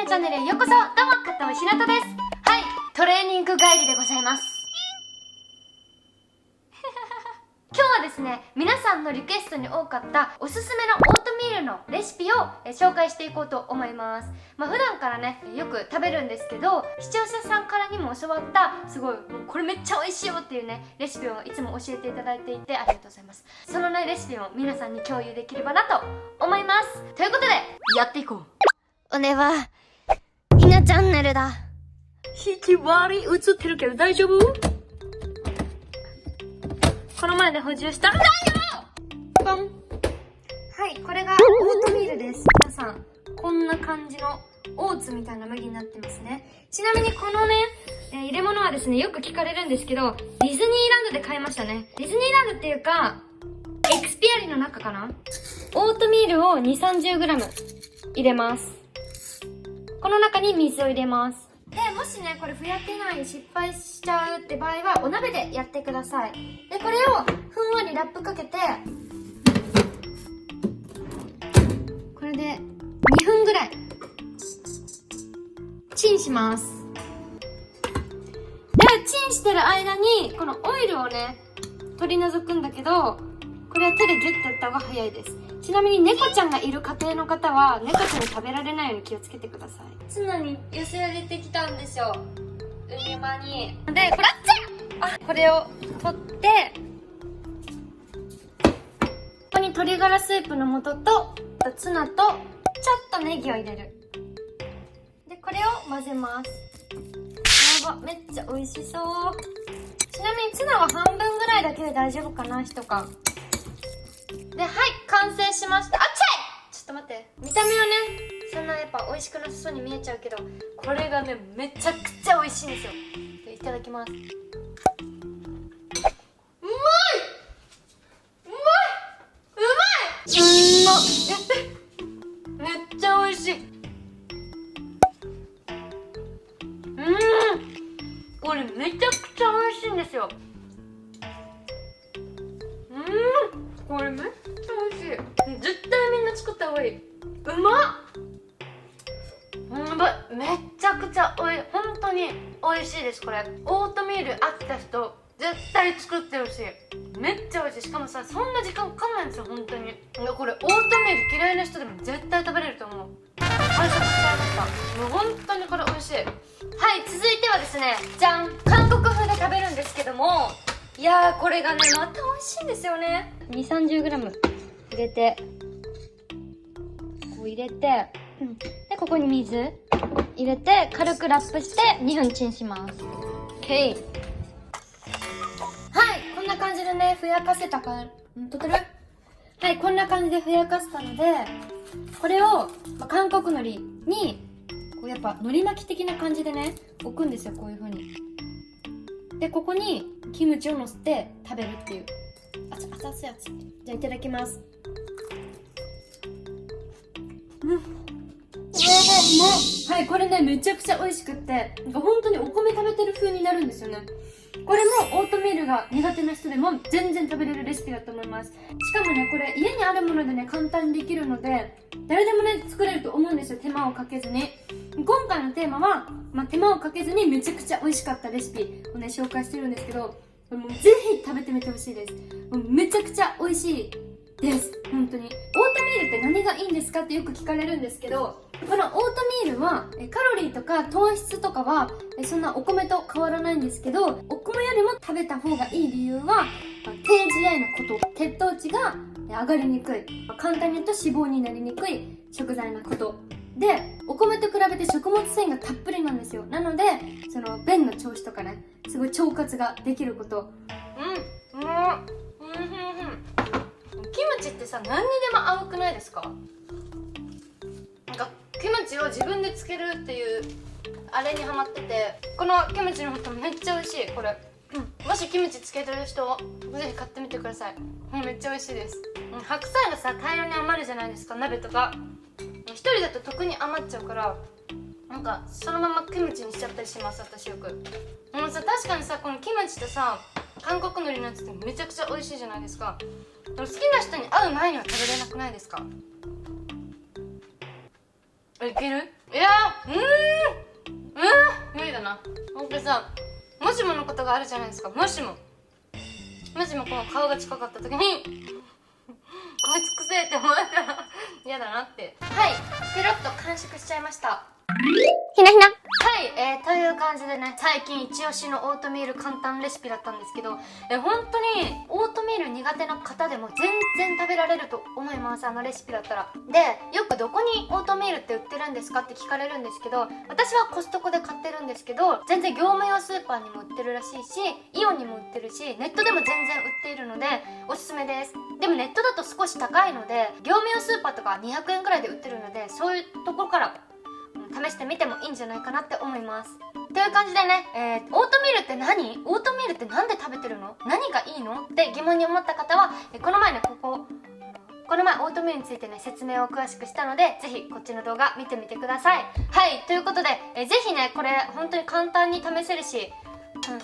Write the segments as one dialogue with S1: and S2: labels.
S1: チャンネルへようこそ。どうも、かったまひなたです。はい、トレーニング帰りでございます。今日はですね、皆さんのリクエストに多かったおすすめのオートミールのレシピを紹介していこうと思います。普段からね、よく食べるんですけど、視聴者さんからにも教わったすごい、もうこれめっちゃ美味しいよっていうね、レシピをいつも教えていただいていてありがとうございます。そのね、レシピも皆さんに共有できればなと思います。ということで、やっていこう。
S2: 俺は、ひなチャンネルだ。
S1: ひき割り映ってるけど大丈夫？この前で補充したんだよ！ポン。はい、これがオートミールです。皆さん、こんな感じのオーツみたいな麦になってますね。ちなみにこのね、入れ物はですね、よく聞かれるんですけど、ディズニーランドで買いましたね。ディズニーランドっていうか、エクスピアリの中かな？オートミールを2、30g 入れます。この中に水を入れます。で、もしね、これふやけない失敗しちゃうって場合はお鍋でやってください。で、これをふんわりラップかけて、これで2分ぐらいチンします。で、チンしてる間にこのオイルをね取り除くんだけど、これは手でギュッとやった方が早いです。ちなみに猫ちゃんがいる家庭の方は猫ちゃんに食べられないように気をつけてください。ツナに寄せられてきたんですよ、海場に。で、これこれを取って、ここに鶏ガラスープの素とツナとちょっとネギを入れる。で、これを混ぜます。やば、めっちゃ美味しそう。ちなみにツナは半分ぐらいだけで大丈夫かな、1缶で。はい、完成しました。あっちゃい！ちょっと待って、見た目はねそんなやっぱ美味しくなさそうに見えちゃうけど、これがねめちゃくちゃ美味しいんですよ。で、いただきます。うまい！うまい！うまい！めっちゃ美味しい。これめちゃくちゃ美味しいんですよ。これめっちゃ美味しい。絶対みんな作った方がいい。うまっ！めちゃくちゃ本当に美味しいです。これオートミール飽きた人絶対作ってほしい。めっちゃ美味しい。しかもさ、そんな時間かかんないんですよ、本当に。これオートミール嫌いな人でも絶対食べれると思う。完食しちゃいました。もう本当にこれ美味しい。はい、続いてはですね、じゃん、韓国風で食べるんですけども、いやー、これがねまた美味しいんですよね。2、30g 入れて、こう入れて、でここに水入れて軽くラップして2分チンします。 OK。 はい、こんな感じでねふやかせたか撮ってる？はい、こんな感じでふやかせたので、これを、韓国海苔にこうやっぱ海苔巻き的な感じでね置くんですよ、こういう風に。で、ここにキムチをのせて食べるっていう熱々やつ。じゃあいただきます。はい、これねめちゃくちゃ美味しくって、本当にお米食べてる風になるんですよね。これもオートミールが苦手な人でも全然食べれるレシピだと思います。しかもね、これ家にあるものでね簡単にできるので、誰でもね作れると思うんですよ、手間をかけずに。今回のテーマは、手間をかけずにめちゃくちゃ美味しかったレシピをね紹介してるんですけど、もうぜひ食べてみてほしいです。もうめちゃくちゃ美味しいです、本当に。オートミールって何がいいんですかってよく聞かれるんですけど、このオートミールはカロリーとか糖質とかはそんなお米と変わらないんですけど、お米よりも食べた方がいい理由は低 GI なこと、血糖値が上がりにくい、簡単に言うと脂肪になりにくい食材なことで、お米と比べて食物繊維がたっぷりなんですよ。なのでその便の調子とかね、すごい腸活ができること。キムチってさ、何にでも合うくないですか？なんかキムチを自分でつけるっていうあれにハマってて、このキムチのことめっちゃ美味しい。これ、もしキムチつけてる人ぜひ買ってみてください。めっちゃ美味しいです。白菜がさ大量に余るじゃないですか、鍋とか。一人だと特に余っちゃうから、なんかそのままキムチにしちゃったりします、私よく。さ、確かにさ、このキムチとさ韓国海苔のやつってめちゃくちゃ美味しいじゃないですか。好きな人に会う前には食べれなくないですか？いける？いやー、さ、もしものことがあるじゃないですか。もしもこの顔が近かった時にこいつくせえって思われたら嫌だなって。はい、ペロッと完食しちゃいました。
S2: ひなひな。
S1: はい、という感じでね、最近一押しのオートミール簡単レシピだったんですけど、本当にオートミール苦手な方でも全然食べられると思います、あのレシピだったら。で、よくどこにオートミールって売ってるんですかって聞かれるんですけど、私はコストコで買ってるんですけど、全然業務用スーパーにも売ってるらしいし、イオンにも売ってるし、ネットでも全然売っているのでおすすめです。でもネットだと少し高いので、業務用スーパーとか200円くらいで売ってるので、そういうところから試してみてもいいんじゃないかなって思います。という感じでね、オートミールって何？オートミールってなんで食べてるの？何がいいの？って疑問に思った方は、この前オートミールについてね、説明を詳しくしたので、ぜひこっちの動画見てみてください。はい、ということで、ぜひね、これ本当に簡単に試せるし、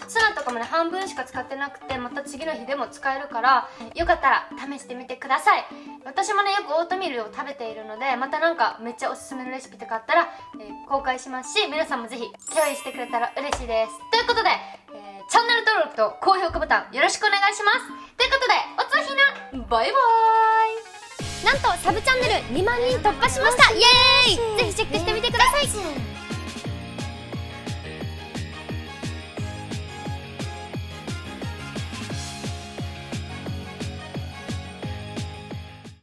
S1: ツナとかもね、半分しか使ってなくて、また次の日でも使えるから、よかったら試してみてください。私もね、よくオートミールを食べているので、またなんかめっちゃおすすめのレシピとかあったら、公開しますし、皆さんもぜひ共有してくれたら嬉しいです。ということで、チャンネル登録と高評価ボタンよろしくお願いします。ということで、おつひな、バイバーイ。
S2: なんとサブチャンネル2万人突破しました。イエーイ。ぜひチェックしてみてください。